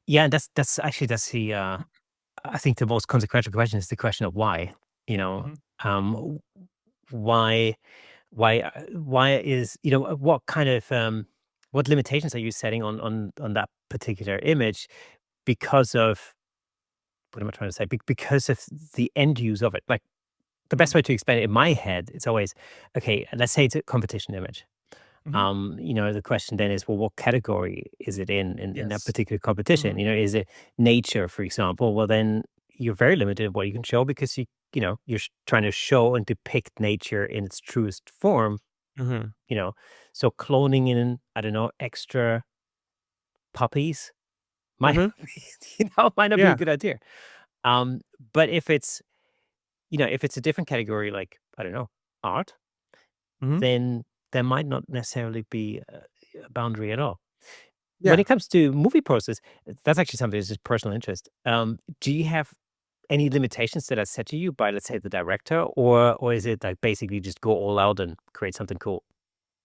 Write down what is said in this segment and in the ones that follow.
Yeah, and that's the I think the most consequential question is the question of why. You know, Mhm. w- why why is what kind of what limitations are you setting on that particular image because of what am I trying to say? Because of the end use of it. Like the best Mhm. way to explain it in my head, it's always okay. Let's say it's a competition image. Mhm. The question then is, well, what category is it in that Yes. particular competition? Mhm. Is it nature, for example? Well, then you're very limited in what you can show because you're trying to show and depict nature in its truest form. Mhm. You know, so cloning in, I don't know, extra puppies might Mhm. might not be a Yeah. good idea. Um, but if it's a different category, like I don't know, art, Mhm. then there might not necessarily be a boundary at all. When Yeah. it comes to movie process, that's actually something that's just personal interest. Do you have any limitations that are set to you by, let's say, the director, or is it like basically just go all out and create something cool?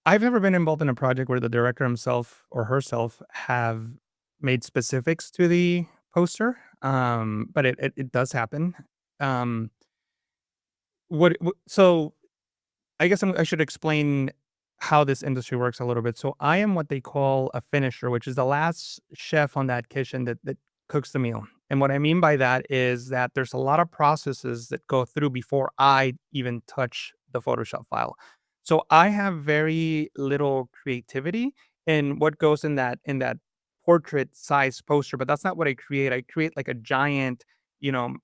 I've never been involved in a project where the director himself or herself have made specifics to the poster, but it does happen. Um, so I guess I should explain how this industry works a little bit. So I am what they call a finisher, which is the last chef on that kitchen that cooks the meal. And what I mean by that is that there's a lot of processes that go through before I even touch the Photoshop file. So I have very little creativity in what goes in that portrait size poster, but that's not what I create. I create like a giant, you know,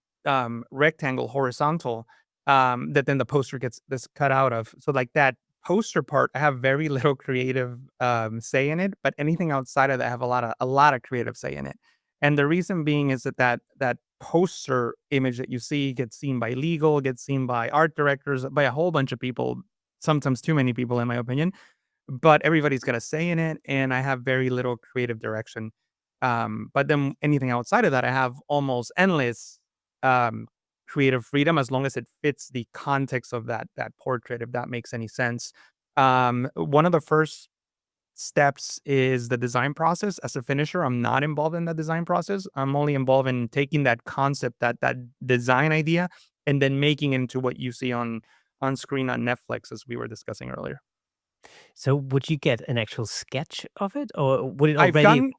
rectangle horizontal that then the poster gets this cut out of. So like that poster part, I have very little creative say in it, but anything outside of that, I have a lot of creative say in it. And the reason being is that poster image that you see gets seen by legal, gets seen by art directors, by a whole bunch of people, sometimes too many people, in my opinion. But everybody's got a say in it, and I have very little creative direction. But then anything outside of that, I have almost endless um, creative freedom as long as it fits the context of that portrait, if that makes any sense. One of the first steps is the design process. As a finisher, I'm not involved in the design process. I'm only involved in taking that concept, that design idea, and then making it into what you see on screen on Netflix, as we were discussing earlier. So would you get an actual sketch of it, or would it I've already? gotten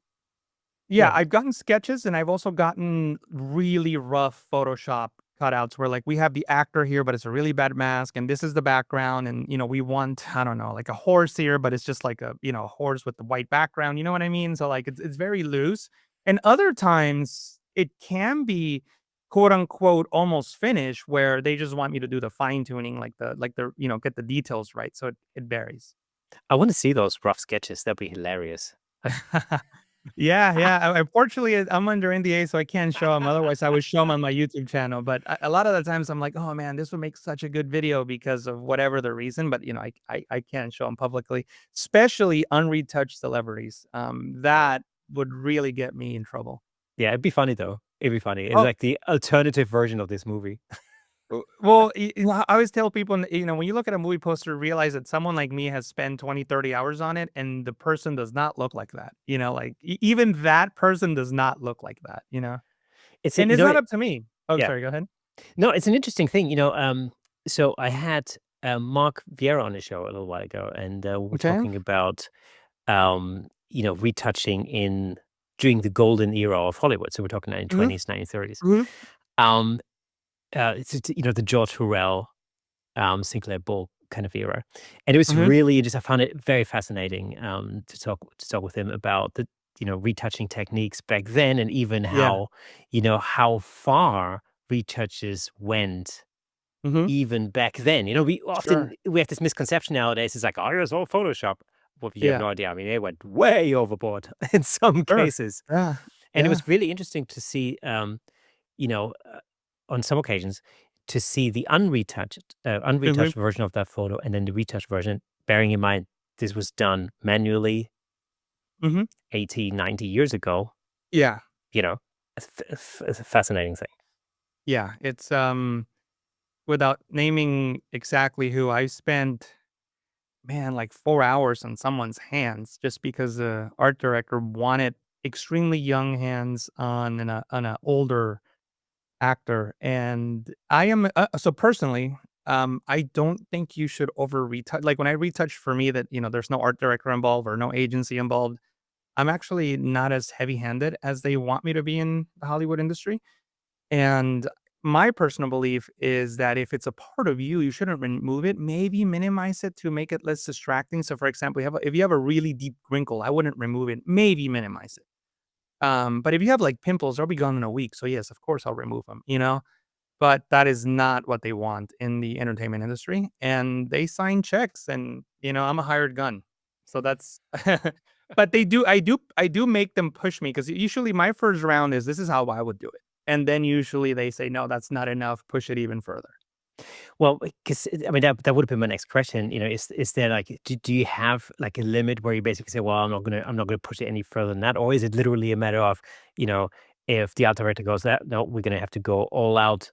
Yeah, Yeah. I've gotten sketches and I've also gotten really rough Photoshop cutouts where like we have the actor here, but it's a really bad mask and this is the background and we want, I don't know, like a horse here, but it's just like a, horse with the white background. You know what I mean? So like it's very loose. And other times it can be quote unquote almost finished where they just want me to do the fine tuning, get the details right. So it varies. I want to see those rough sketches. That'd be hilarious. Yeah, yeah. Unfortunately, I'm under NDA, so I can't show them. Otherwise, I would show them on my YouTube channel. But a lot of the times, I'm like, "Oh man, this would make such a good video because of whatever the reason." But I can't show them publicly, especially unretouched celebrities. That would really get me in trouble. Yeah, it'd be funny though. It'd be funny. It's Oh, like the alternative version of this movie. well, I always tell people, when you look at a movie poster, realize that someone like me has spent 20, 30 hours on it, and the person does not look like that. Like even that person does not look like that. It's a, And you it's know not it. up to me. Oh, Yeah. sorry, go ahead. No, it's an interesting thing. So I had Mark Vieira on the show a little while ago, and we were Okay. talking about retouching in during the golden era of Hollywood. So we're talking 1920s, Mhm, 1930s. mhm. Um, the George Hurrell, Sinclair Bull kind of era, and it was Mhm. really just I found it very fascinating to talk with him about the retouching techniques back then, and even Yeah. how far retouches went Mhm. even back then. Sure. We have this misconception nowadays. It's like, oh, it's all Photoshop. Well, you have Yeah. no idea. I mean, they went way overboard in some Sure. cases, Yeah. and it Yeah. was really interesting to see. You know, uh, on some occasions, to see the Mhm. unretouched version of that photo, and then the retouched version. Bearing in mind this was done manually Mhm. 80, 90 years ago. Yeah. You know, it's a fascinating thing. Yeah. It's, without naming exactly who, I spent, man, like 4 hours on someone's hands just because the art director wanted extremely young hands on an older actor, and I am so personally, I don't think you should over retouch. Like when I retouch, for me, that there's no art director involved or no agency involved. I'm actually not as heavy handed as they want me to be in the Hollywood industry. And my personal belief is that if it's a part of you, you shouldn't remove it. Maybe minimize it to make it less distracting. So, for example, if you have a really deep wrinkle, I wouldn't remove it. Maybe minimize it. But if you have like pimples, they'll be gone in a week. So yes, of course I'll remove them. But that is not what they want in the entertainment industry, and they sign checks, and, I'm a hired gun. So that's but I do make them push me, because usually my first round is, "This is how I would do it." And then usually they say, "No, that's not enough, push it even further." Well, because I mean, that would have been my next question. Is there like, do you have like a limit where you basically say, well, I'm not gonna push it any further than that, or is it literally a matter of, you know, if the art director goes that no, we're gonna have to go all out,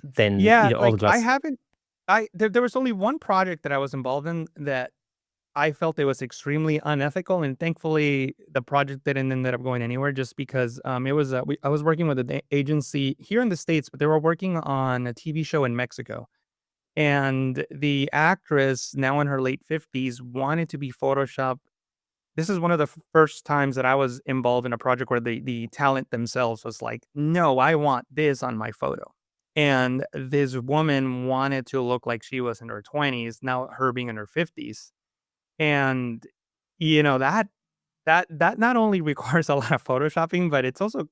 then Yeah, all the like, I gloves. haven't I there was only one project that I was involved in that I felt it was extremely unethical, and thankfully, the project didn't end up going anywhere, just because, I was working with an agency here in the States, but they were working on a TV show in Mexico, and the actress, now in her late 50s, wanted to be Photoshopped. This is one of the first times that I was involved in a project where the talent themselves was like, "No, I want this on my photo." And this woman wanted to look like she was in her 20s, now her being in her 50s. And, that not only requires a lot of photoshopping, but it's also,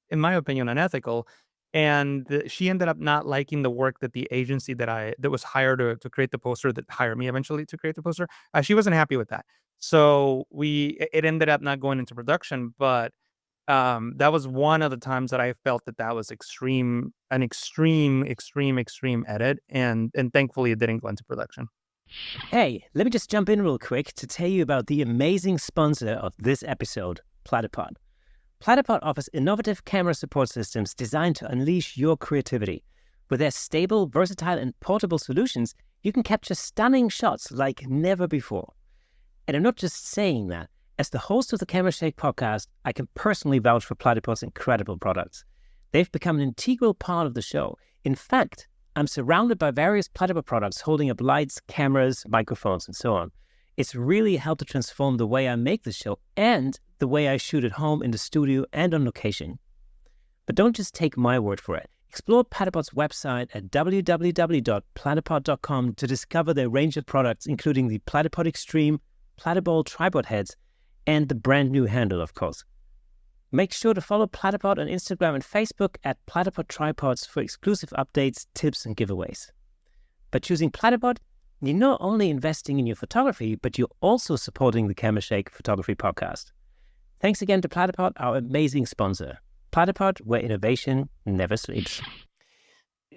in my opinion, unethical. And she ended up not liking the work that the agency that was hired to create the poster, that hired me eventually to create the poster. She wasn't happy with that. So it ended up not going into production. But that was one of the times that I felt that was an extreme edit, and thankfully it didn't go into production. Hey, let me just jump in real quick to tell you about the amazing sponsor of this episode, Platypod. Platypod offers innovative camera support systems designed to unleash your creativity. With their stable, versatile, and portable solutions, you can capture stunning shots like never before. And I'm not just saying that. As the host of the Camera Shake podcast, I can personally vouch for Platypod's incredible products. They've become an integral part of the show. In fact, I'm surrounded by various Platypod products holding up lights, cameras, microphones, and so on. It's really helped to transform the way I make the show and the way I shoot at home, in the studio, and on location. But don't just take my word for it. Explore Platypod's website at www.platypod.com to discover their range of products, including the Platypod Extreme, Platypod tripod heads, and the brand new handle, of course. Make sure to follow Platypod on Instagram and Facebook at Platypod Tripods for exclusive updates, tips, and giveaways. By choosing Platypod, you're not only investing in your photography, but you're also supporting the Camera Shake Photography Podcast. Thanks again to Platypod, our amazing sponsor. Platypod, where innovation never sleeps.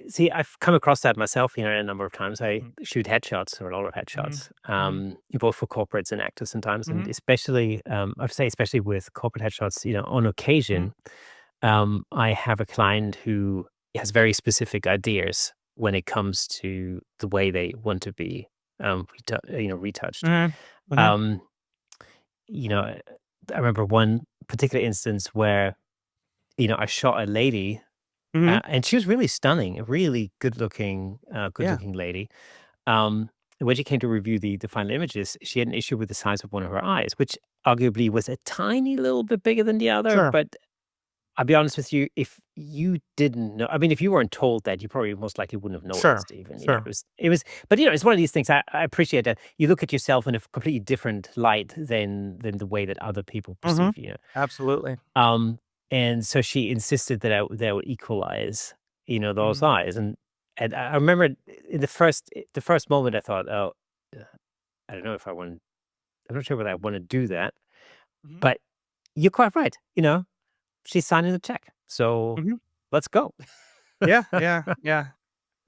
See, I've come across that myself, a number of times. I Mhm, shoot headshots, or a lot of mhm, headshots, mhm, both for corporates and actors sometimes, and mhm, especially, I'd say, especially with corporate headshots, on mhm. occasion, I have a client who has very specific ideas when it comes to the way they want to be, retouched. Mhm, mhm, Um, you know, I remember one particular instance where, I shot a lady, mhm. and she was really stunning, a really good Yeah, looking lady. Um, when she came to review the final images, she had an issue with the size of one of her eyes, which arguably was a tiny little bit bigger than the other. sure, But I'll be honest with you, if you didn't know, I mean, if you weren't told that, you probably most likely wouldn't have sure, noticed even, sure. but it's one of these things. I appreciate that you look at yourself in a completely different light than the way that other people Mhm. perceive you. Absolutely. Um, and so she insisted that I would equalize, those Mhm, eyes. And I remember in the first moment I thought, oh, uh, I don't know if I want, I'm not sure whether I want to do that, mhm, but you're quite right. She's signing the check. So mhm. let's go. Yeah, yeah, yeah.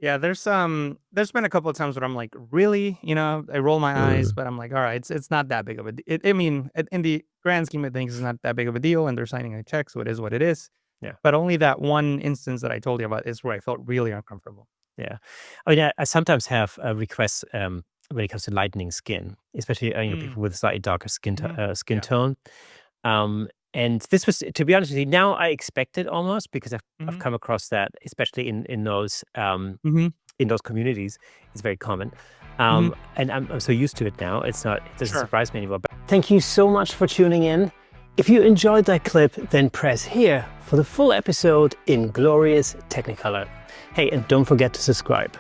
Yeah, there's been a couple of times where I'm like, "Really?" I roll my eyes, Mm, but I'm like, "Alright, it's not that big of a I mean, in the grand scheme of things, it's not that big of a deal, and they're signing a check, so it is what it is." yeah, But only that one instance that I told you about is where I felt really uncomfortable. yeah. I mean, I sometimes have requests when it comes to lightening skin, especially Mm, people with slightly darker skin mhm. skin Yeah. tone. And this was, to be honest with you, now I expect it almost because I've Mhm. come across that, especially Mhm. in those communities, it's very common. Mhm. And I'm so used to it now. It doesn't Sure. surprise me anymore. But thank you so much for tuning in. If you enjoyed that clip, then press here for the full episode in glorious Technicolor. Hey, and don't forget to subscribe.